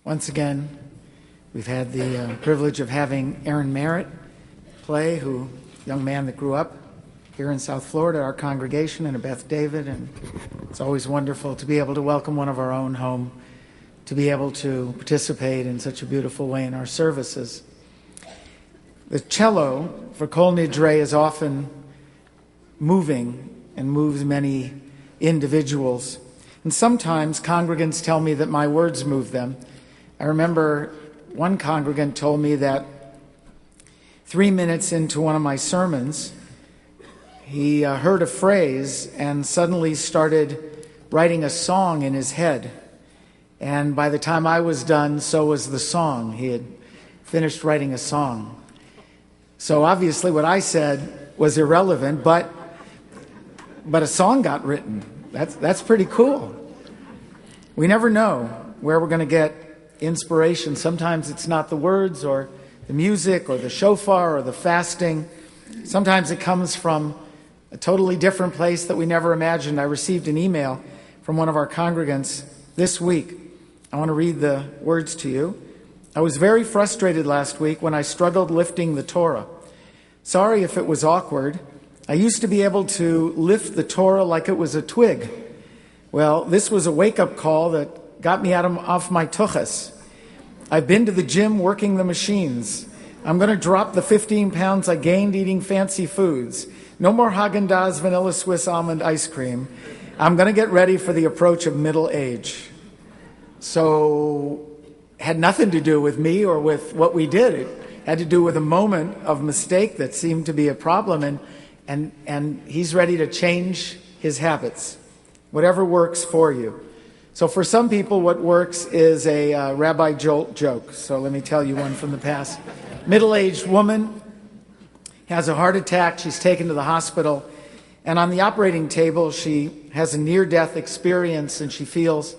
Once again, we've had the privilege of having Aaron Merritt play, young man that grew up here in South Florida, our congregation, and a Beth David, and it's always wonderful to be able to welcome one of our own home, to be able to participate in such a beautiful way in our services. The cello for Kol Nidrei is often moving and moves many individuals. And sometimes congregants tell me that my words move them. I remember one congregant told me that 3 minutes into one of my sermons, he heard a phrase and suddenly started writing a song in his head. And by the time I was done, so was the song. He had finished writing a song. So obviously what I said was irrelevant, but a song got written. That's pretty cool. We never know where we're going to get inspiration. Sometimes it's not the words or the music or the shofar or the fasting. Sometimes it comes from a totally different place that we never imagined. I received an email from one of our congregants this week. I want to read the words to you. I was very frustrated last week when I struggled lifting the Torah. Sorry if it was awkward. I used to be able to lift the Torah like it was a twig. Well, this was a wake-up call that got me off my tuchas. I've been to the gym working the machines. I'm going to drop the 15 pounds I gained eating fancy foods. No more Haagen-Dazs vanilla Swiss almond ice cream. I'm going to get ready for the approach of middle age. So, had nothing to do with me or with what we did. It had to do with a moment of mistake that seemed to be a problem, and he's ready to change his habits. Whatever works for you. So for some people, what works is a Rabbi Jolt joke. So let me tell you one from the past. Middle-aged woman has a heart attack. She's taken to the hospital. And on the operating table, she has a near-death experience, and she feels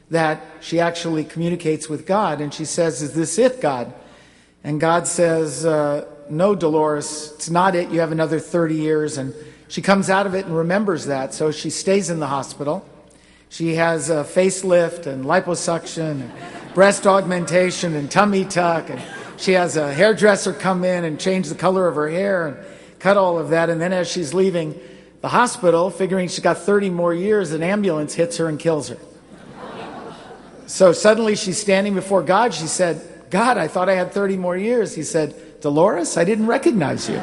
that she actually communicates with God. And she says, "Is this it, God?" And God says, "No, Dolores, it's not it. You have another 30 years. And she comes out of it and remembers that. So she stays in the hospital. She has a facelift and liposuction and breast augmentation and tummy tuck. And she has a hairdresser come in and change the color of her hair and cut all of that. And then as she's leaving the hospital, figuring she's got 30 more years, an ambulance hits her and kills her. So suddenly she's standing before God. She said, "God, I thought I had 30 more years." He said, "Dolores, I didn't recognize you."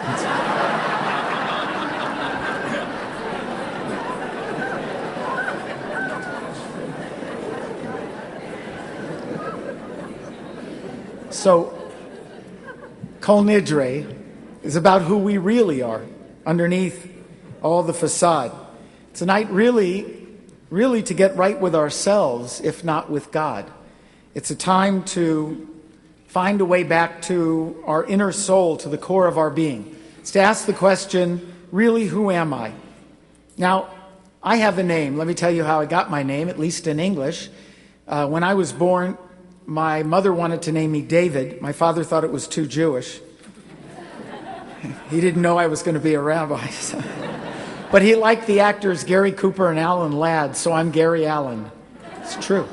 So, Kol Nidrei is about who we really are underneath all the facade. It's a night really to get right with ourselves, if not with God. It's a time to find a way back to our inner soul, to the core of our being. It's to ask the question, really, who am I? Now, I have a name. Let me tell you how I got my name, at least in English. When I was born, my mother wanted to name me David. My father thought it was too Jewish. He didn't know I was going to be a rabbi. But he liked the actors Gary Cooper and Alan Ladd, so I'm Gary Allen. It's true.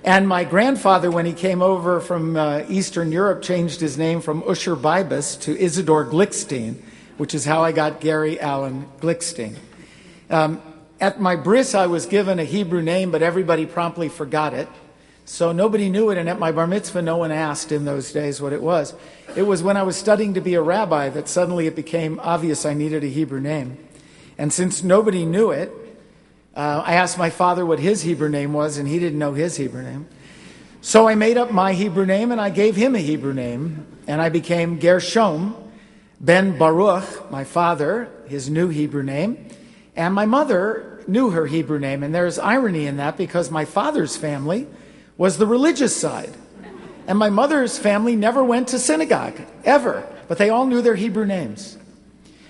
And my grandfather, when he came over from Eastern Europe, changed his name from Usher Bibas to Isidore Glickstein, which is how I got Gary Allen Glickstein. At my bris, I was given a Hebrew name, but everybody promptly forgot it. So nobody knew it, and at my bar mitzvah, no one asked in those days what it was. It was when I was studying to be a rabbi that suddenly it became obvious I needed a Hebrew name. And since nobody knew it, I asked my father what his Hebrew name was, and he didn't know his Hebrew name. So I made up my Hebrew name, and I gave him a Hebrew name, and I became Gershom ben Baruch, my father, his new Hebrew name, and my mother knew her Hebrew name. And there's irony in that because my father's family was the religious side. And my mother's family never went to synagogue, ever. But they all knew their Hebrew names.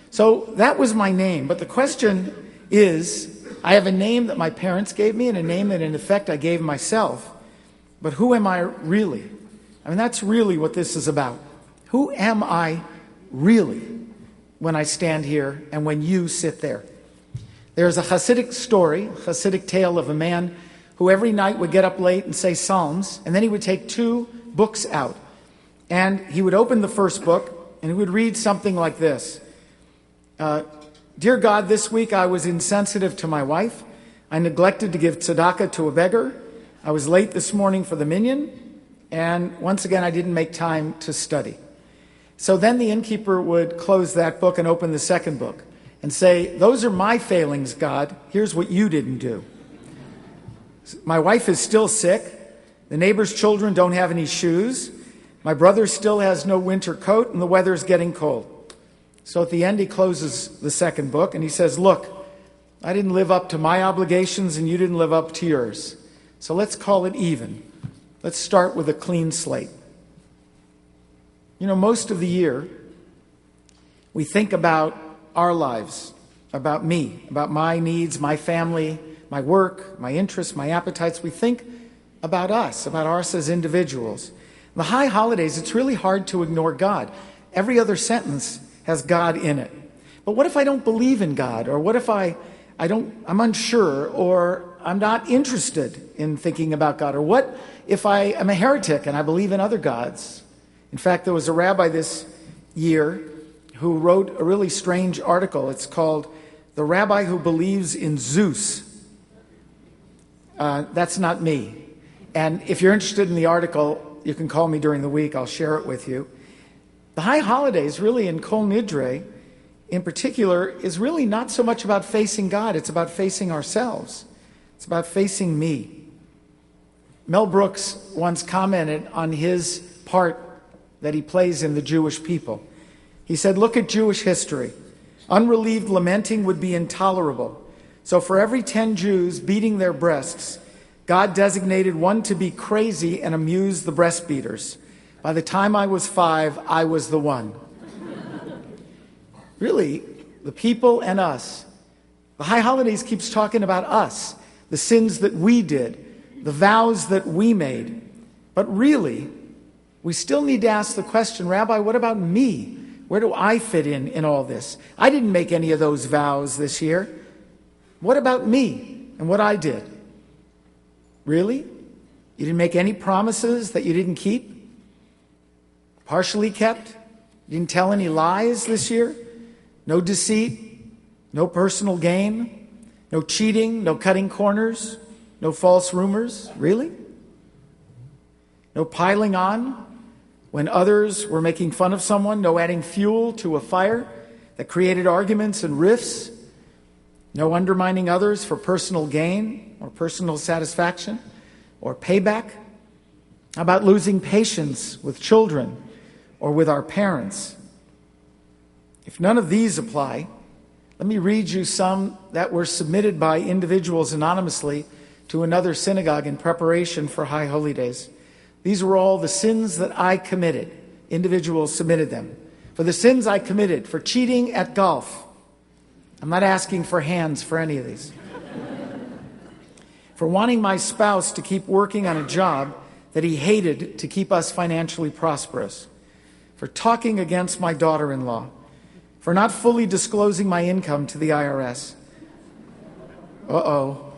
So that was my name. But the question is, I have a name that my parents gave me and a name that in effect I gave myself. But who am I really? I mean, that's really what this is about. Who am I really when I stand here and when you sit there? There's a Hasidic story, Hasidic tale of a man who every night would get up late and say Psalms, and then he would take 2 books out. And he would open the first book, and he would read something like this. Dear God, this week I was insensitive to my wife. I neglected to give tzedakah to a beggar. I was late this morning for the minyan. And once again, I didn't make time to study. So then the innkeeper would close that book and open the second book and say, those are my failings, God. Here's what you didn't do. My wife is still sick. The neighbor's children don't have any shoes. My brother still has no winter coat, and the weather's getting cold. So at the end, he closes the second book, and he says, look, I didn't live up to my obligations, and you didn't live up to yours. So let's call it even. Let's start with a clean slate. You know, most of the year, we think about our lives, about me, about my needs, my family, my work, my interests, my appetites. We think about us as individuals. The high holidays, it's really hard to ignore God. Every other sentence has God in it. But what if I don't believe in God? Or what if I'm unsure, or I'm not interested in thinking about God? Or what if I am a heretic and I believe in other gods? In fact, there was a rabbi this year who wrote a really strange article. It's called The Rabbi Who Believes in Zeus. That's not me. And if you're interested in the article, you can call me during the week. I'll share it with you. The high holidays, really, in Kol Nidrei, in particular, is really not so much about facing God. It's about facing ourselves. It's about facing me. Mel Brooks once commented on his part that he plays in the Jewish people. He said, look at Jewish history. Unrelieved lamenting would be intolerable. So for every 10 Jews beating their breasts, God designated one to be crazy and amuse the breastbeaters. By the time I was 5, I was the one. Really, the people and us. The high holidays keeps talking about us, the sins that we did, the vows that we made. But really, we still need to ask the question, Rabbi, what about me? Where do I fit in all this? I didn't make any of those vows this year. What about me and what I did? Really? You didn't make any promises that you didn't keep? Partially kept? You didn't tell any lies this year? No deceit? No personal gain? No cheating? No cutting corners? No false rumors? Really? No piling on when others were making fun of someone? No adding fuel to a fire that created arguments and rifts? No undermining others for personal gain or personal satisfaction or payback? How about losing patience with children or with our parents? If none of these apply, let me read you some that were submitted by individuals anonymously to another synagogue in preparation for High Holy Days. These were all the sins that I committed. Individuals submitted them. For the sins I committed, for cheating at golf. I'm not asking for hands for any of these. For wanting my spouse to keep working on a job that he hated to keep us financially prosperous. For talking against my daughter-in-law. For not fully disclosing my income to the IRS. Uh-oh.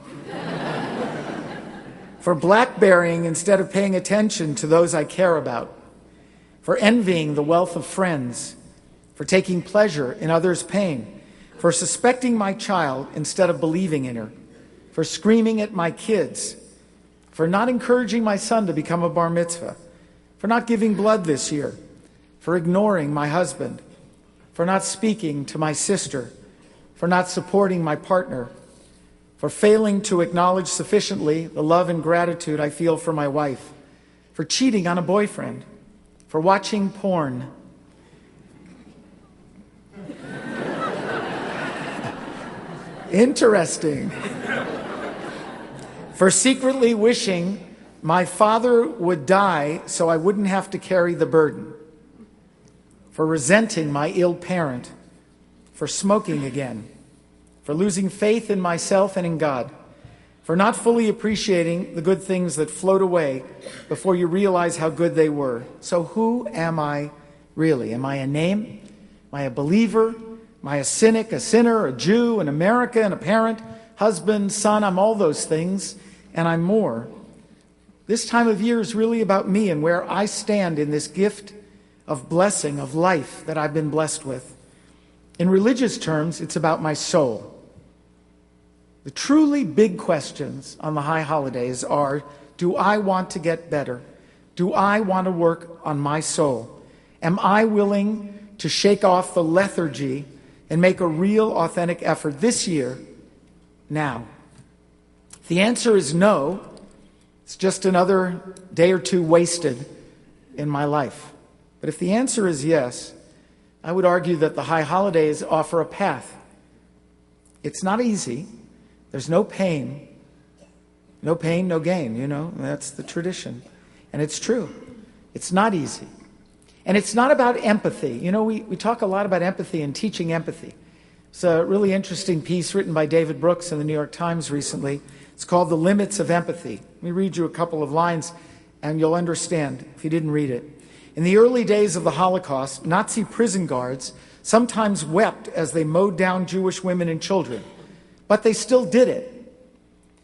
For blackberrying instead of paying attention to those I care about. For envying the wealth of friends. For taking pleasure in others' pain. For suspecting my child instead of believing in her. For screaming at my kids. For not encouraging my son to become a bar mitzvah. For not giving blood this year. For ignoring my husband. For not speaking to my sister. For not supporting my partner. For failing to acknowledge sufficiently the love and gratitude I feel for my wife. For cheating on a boyfriend. For watching porn. Interesting. For secretly wishing my father would die so I wouldn't have to carry the burden. For resenting my ill parent. For smoking again. For losing faith in myself and in God. For not fully appreciating the good things that float away before you realize how good they were. So who am I really? Am I a name? Am I a believer? Am I a cynic, a sinner, a Jew, an American, a parent, husband, son? I'm all those things and I'm more. This time of year is really about me and where I stand in this gift of blessing, of life that I've been blessed with. In religious terms, it's about my soul. The truly big questions on the high holidays are, do I want to get better? Do I want to work on my soul? Am I willing to shake off the lethargy and make a real, authentic effort this year, now? If the answer is no, it's just another day or two wasted in my life. But if the answer is yes, I would argue that the high holidays offer a path. It's not easy. There's no pain. No pain, no gain, that's the tradition. And it's true. It's not easy. And it's not about empathy. We talk a lot about empathy and teaching empathy. It's a really interesting piece written by David Brooks in the New York Times recently. It's called The Limits of Empathy. Let me read you a couple of lines and you'll understand if you didn't read it. In the early days of the Holocaust, Nazi prison guards sometimes wept as they mowed down Jewish women and children. But they still did it.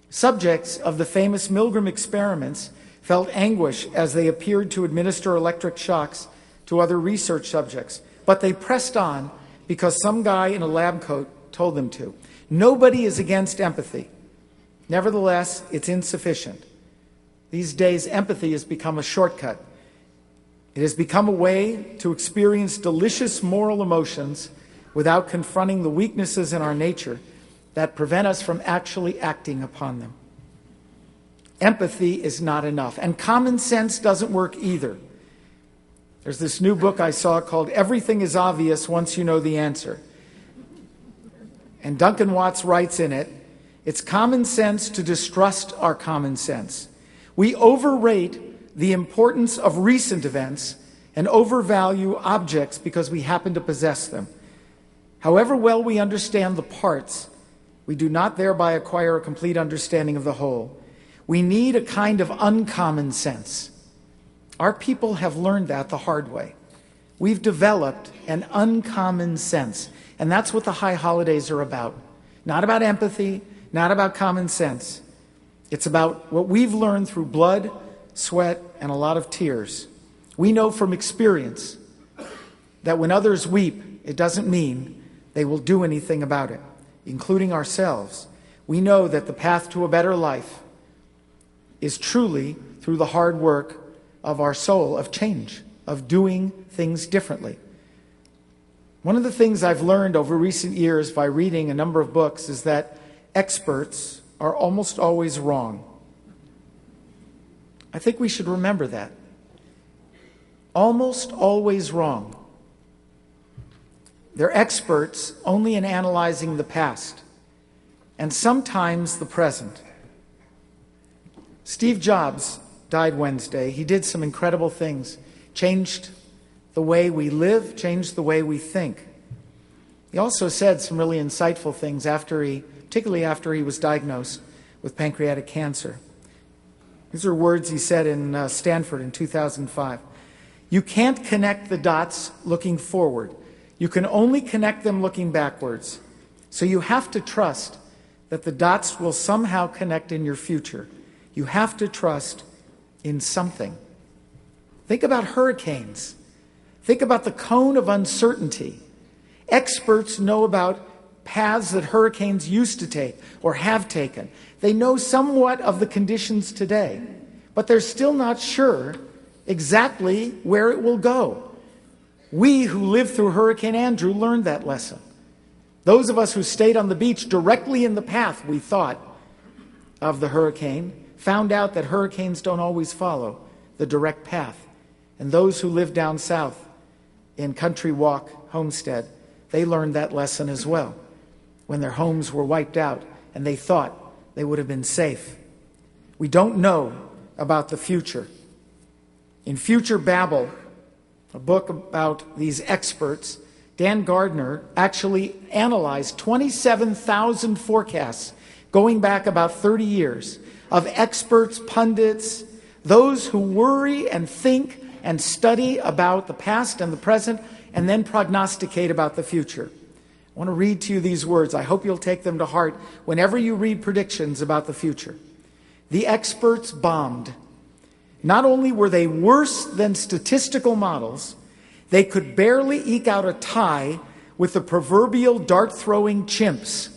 Subjects of the famous Milgram experiments felt anguish as they appeared to administer electric shocks to other research subjects. But they pressed on because some guy in a lab coat told them to. Nobody is against empathy. Nevertheless, it's insufficient. These days, empathy has become a shortcut. It has become a way to experience delicious moral emotions without confronting the weaknesses in our nature that prevent us from actually acting upon them. Empathy is not enough, and common sense doesn't work either. There's this new book I saw called Everything is Obvious Once You Know the Answer. And Duncan Watts writes in it, it's common sense to distrust our common sense. We overrate the importance of recent events and overvalue objects because we happen to possess them. However well we understand the parts, we do not thereby acquire a complete understanding of the whole. We need a kind of uncommon sense. Our people have learned that the hard way. We've developed an uncommon sense, and that's what the high holidays are about. Not about empathy, not about common sense. It's about what we've learned through blood, sweat, and a lot of tears. We know from experience that when others weep, it doesn't mean they will do anything about it, including ourselves. We know that the path to a better life is truly through the hard work of our soul, of change, of doing things differently. One of the things I've learned over recent years by reading a number of books is that experts are almost always wrong. I think we should remember that. Almost always wrong. They're experts only in analyzing the past, and sometimes the present. Steve Jobs died Wednesday. He did some incredible things, changed the way we live, changed the way we think. He also said some really insightful things particularly after he was diagnosed with pancreatic cancer. These are words he said in Stanford in 2005. You can't connect the dots looking forward. You can only connect them looking backwards. So you have to trust that the dots will somehow connect in your future. You have to trust in something. Think about hurricanes. Think about the cone of uncertainty. Experts know about paths that hurricanes used to take or have taken. They know somewhat of the conditions today, but they're still not sure exactly where it will go. We who lived through Hurricane Andrew learned that lesson. Those of us who stayed on the beach directly in the path, we thought, of the hurricane, found out that hurricanes don't always follow the direct path. And those who lived down south in Country Walk, Homestead, they learned that lesson as well when their homes were wiped out and they thought they would have been safe. We don't know about the future. In Future Babel, a book about these experts, Dan Gardner actually analyzed 27,000 forecasts going back about 30 years of experts, pundits, those who worry and think and study about the past and the present and then prognosticate about the future. I want to read to you these words. I hope you'll take them to heart whenever you read predictions about the future. the experts bombed. Not only were they worse than statistical models, they could barely eke out a tie with the proverbial dart-throwing chimps.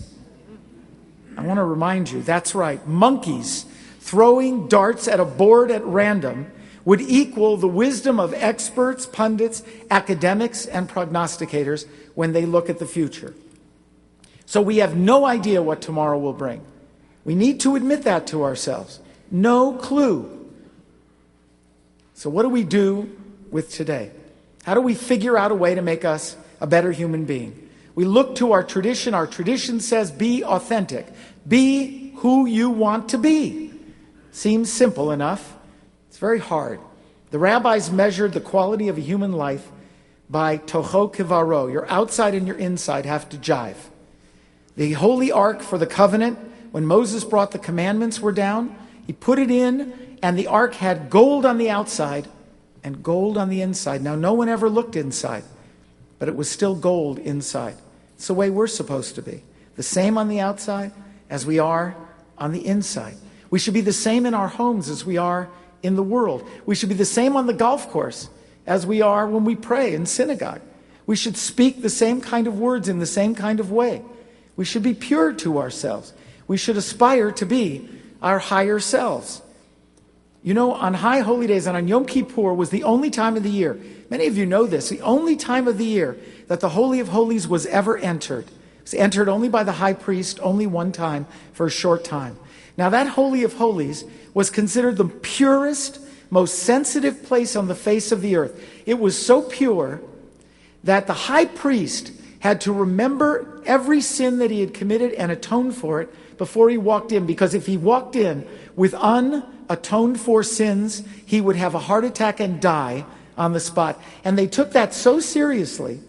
I want to remind you, that's right, monkeys throwing darts at a board at random would equal the wisdom of experts, pundits, academics, and prognosticators when they look at the future. So we have no idea what tomorrow will bring. We need to admit that to ourselves. No clue. So what do we do with today? How do we figure out a way to make us a better human being? We look to our tradition. Our tradition says, be authentic. Be who you want to be. Seems simple enough. It's very hard. The rabbis measured the quality of a human life by toho kivaro. Your outside and your inside have to jive. The holy ark for the covenant, when Moses brought the commandments were down, he put it in, and the ark had gold on the outside and gold on the inside. Now, no one ever looked inside, but it was still gold inside. It's the way we're supposed to be. The same on the outside as we are on the inside. We should be the same in our homes as we are in the world. We should be the same on the golf course as we are when we pray in synagogue. We should speak the same kind of words in the same kind of way. We should be pure to ourselves. We should aspire to be our higher selves. You know, on high holy days and on Yom Kippur was the only time of the year, many of you know this, the only time of the year that the Holy of Holies was ever entered. It was entered only by the high priest, only one time for a short time. Now that Holy of Holies was considered the purest, most sensitive place on the face of the earth. It was so pure that the high priest had to remember every sin that he had committed and atone for it before he walked in. Because if he walked in with unatoned for sins, he would have a heart attack and die on the spot. And they took that so seriously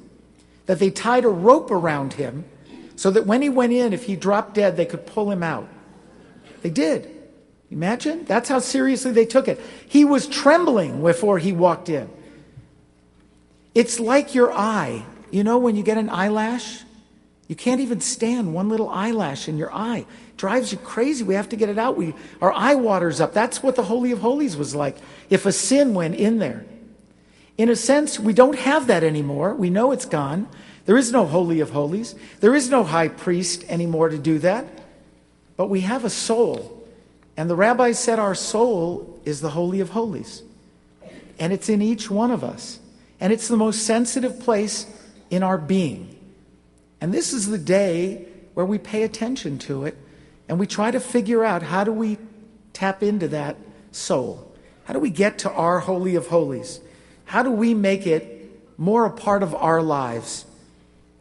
that they tied a rope around him so that when he went in, if he dropped dead, they could pull him out. They did. Imagine? That's how seriously they took it. He was trembling before he walked in. It's like your eye. You know, when you get an eyelash, you can't even stand one little eyelash in your eye. It drives you crazy. We have to get it out. Our eye waters up. That's what the Holy of Holies was like if a sin went in there. In a sense, we don't have that anymore. We know it's gone. There is no Holy of Holies. There is no high priest anymore to do that. But we have a soul. And the rabbis said our soul is the Holy of Holies. And it's in each one of us. And it's the most sensitive place in our being. And this is the day where we pay attention to it. And we try to figure out, how do we tap into that soul? How do we get to our Holy of Holies? How do we make it more a part of our lives?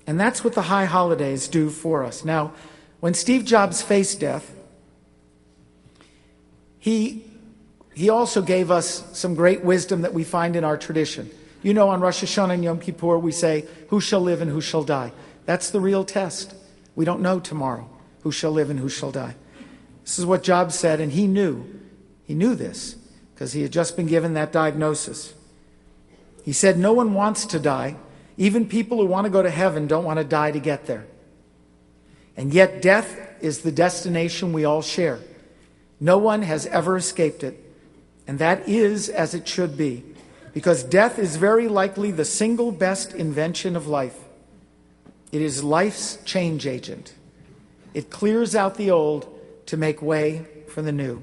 And that's what the high holidays do for us. Now, when Steve Jobs faced death, he also gave us some great wisdom that we find in our tradition. You know, on Rosh Hashanah and Yom Kippur, we say, who shall live and who shall die? That's the real test. We don't know tomorrow who shall live and who shall die. This is what Jobs said, and he knew this because he had just been given that diagnosis. He said, no one wants to die. Even people who want to go to heaven don't want to die to get there. And yet death is the destination we all share. No one has ever escaped it. And that is as it should be. Because death is very likely the single best invention of life. It is life's change agent. It clears out the old to make way for the new.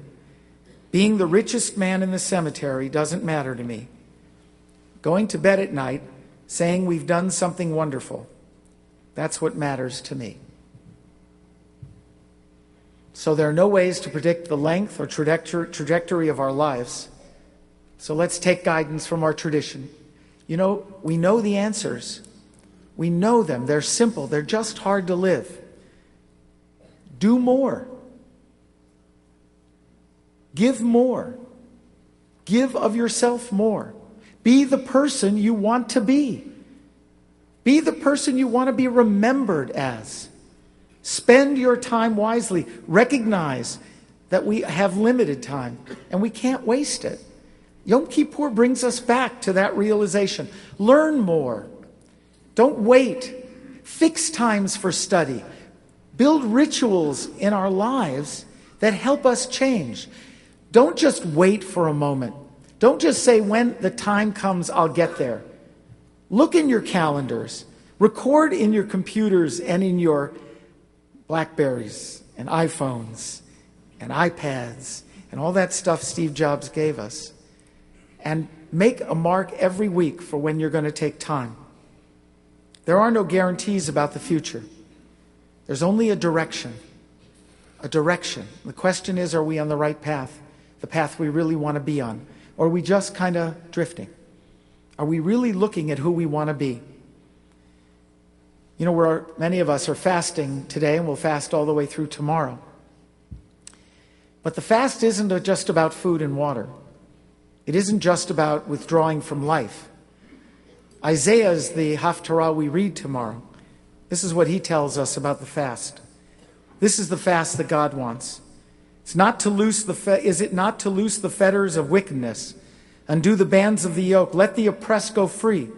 Being the richest man in the cemetery doesn't matter to me. Going to bed at night, saying we've done something wonderful, that's what matters to me. So there are no ways to predict the length or trajectory of our lives. So let's take guidance from our tradition. You know, we know the answers. We know them. They're simple. They're just hard to live. Do more. Give more. Give of yourself more. Be the person you want to be. Be the person you want to be remembered as. Spend your time wisely. Recognize that we have limited time and we can't waste it. Yom Kippur brings us back to that realization. Learn more. Don't wait. Fix times for study. Build rituals in our lives that help us change. Don't just wait for a moment. Don't just say, when the time comes, I'll get there. Look in your calendars. Record in your computers and in your Blackberries and iPhones and iPads and all that stuff Steve Jobs gave us. And make a mark every week for when you're going to take time. There are no guarantees about the future. There's only a direction. A direction. The question is, are we on the right path? The path we really want to be on? Or are we just kind of drifting? Are we really looking at who we want to be? You know, many of us are fasting today, and we'll fast all the way through tomorrow. But the fast isn't just about food and water. It isn't just about withdrawing from life. Isaiah is the Haftarah we read tomorrow. This is what he tells us about the fast. This is the fast that God wants. Is it not to loose the fetters of wickedness, undo the bands of the yoke, let the oppressed go free,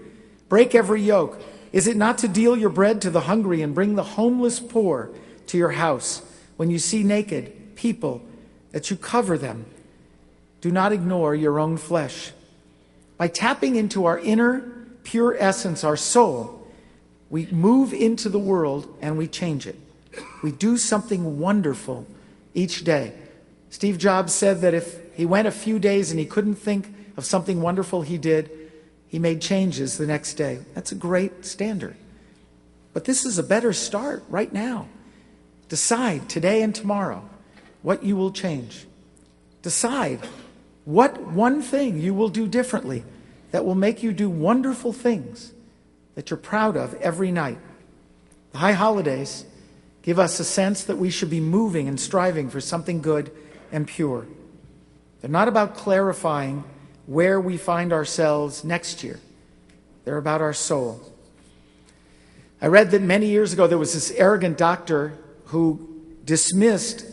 break every yoke? Is it not to deal your bread to the hungry and bring the homeless poor to your house? When you see naked people, that you cover them. Do not ignore your own flesh. By tapping into our inner pure essence, our soul, we move into the world and we change it. We do something wonderful each day. Steve Jobs said that if he went a few days and he couldn't think of something wonderful he did, he made changes the next day. That's a great standard. But this is a better start right now. Decide today and tomorrow what you will change. Decide what one thing you will do differently that will make you do wonderful things that you're proud of every night. The high holidays give us a sense that we should be moving and striving for something good and pure. They're not about clarifying where we find ourselves next year. They're about our soul. I read that many years ago there was this arrogant doctor who dismissed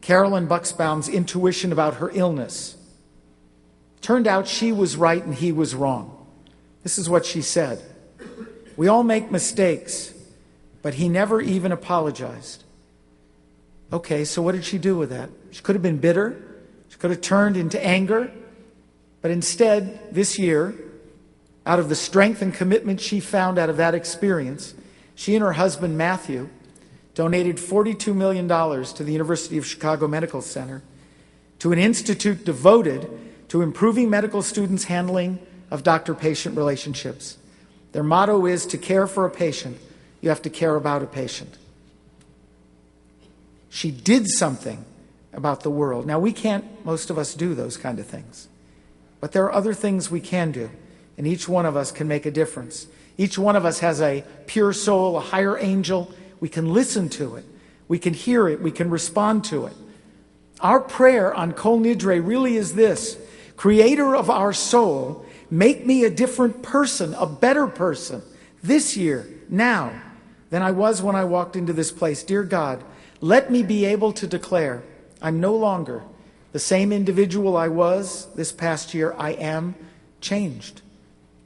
Carolyn Buxbaum's intuition about her illness. Turned out she was right and he was wrong. This is what she said. We all make mistakes, but he never even apologized. Okay, so what did she do with that? She could have been bitter. She could have turned into anger. But instead, this year, out of the strength and commitment she found out of that experience, she and her husband, Matthew, donated $42 million to the University of Chicago Medical Center, to an institute devoted to improving medical students' handling of doctor-patient relationships. Their motto is, to care for a patient, you have to care about a patient. She did something about the world. Now, most of us do those kind of things. But there are other things we can do, and each one of us can make a difference. Each one of us has a pure soul, a higher angel. We can listen to it. We can hear it. We can respond to it. Our prayer on Kol Nidrei really is this: Creator of our soul, make me a different person, a better person this year, now, than I was when I walked into this place. Dear God, let me be able to declare I'm no longer the same individual I was this past year. I am changed.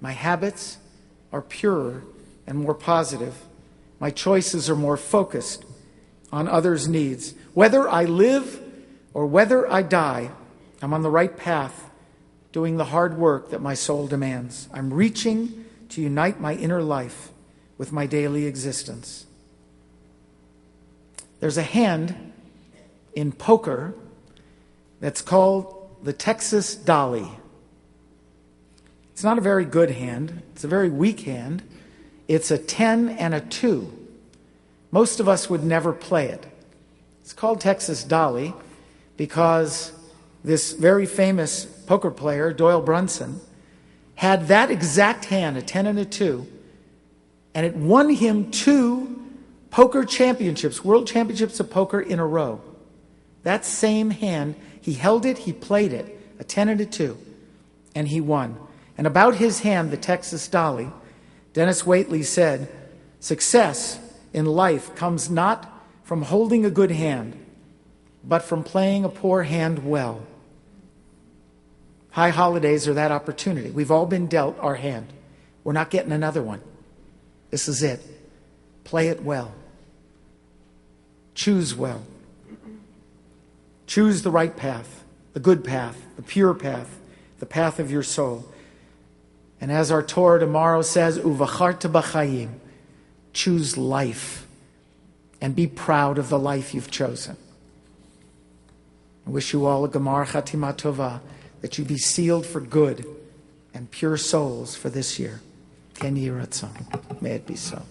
My habits are purer and more positive. My choices are more focused on others' needs. Whether I live or whether I die, I'm on the right path, doing the hard work that my soul demands. I'm reaching to unite my inner life with my daily existence. There's a hand in poker that's called the Texas Dolly. It's not a very good hand. It's a very weak hand. It's a 10 and a 2. Most of us would never play it. It's called Texas Dolly because this very famous poker player, Doyle Brunson, had that exact hand, a 10 and a 2, and it won him 2 poker championships, world championships of poker in a row. That same hand, he held it, he played it, a 10 and a 2, and he won. And about his hand, the Texas Dolly, Dennis Waitley said, success in life comes not from holding a good hand, but from playing a poor hand well. High holidays are that opportunity. We've all been dealt our hand. We're not getting another one. This is it. Play it well. Choose well. Choose the right path. the good path, the pure path, the path of your soul. And as our Torah tomorrow says, Uvacharta b'chayim, choose life and be proud of the life you've chosen. I wish you all a Gemar Chatima Tova, that you be sealed for good and pure souls for this year. Ken Yiratzon. May it be so.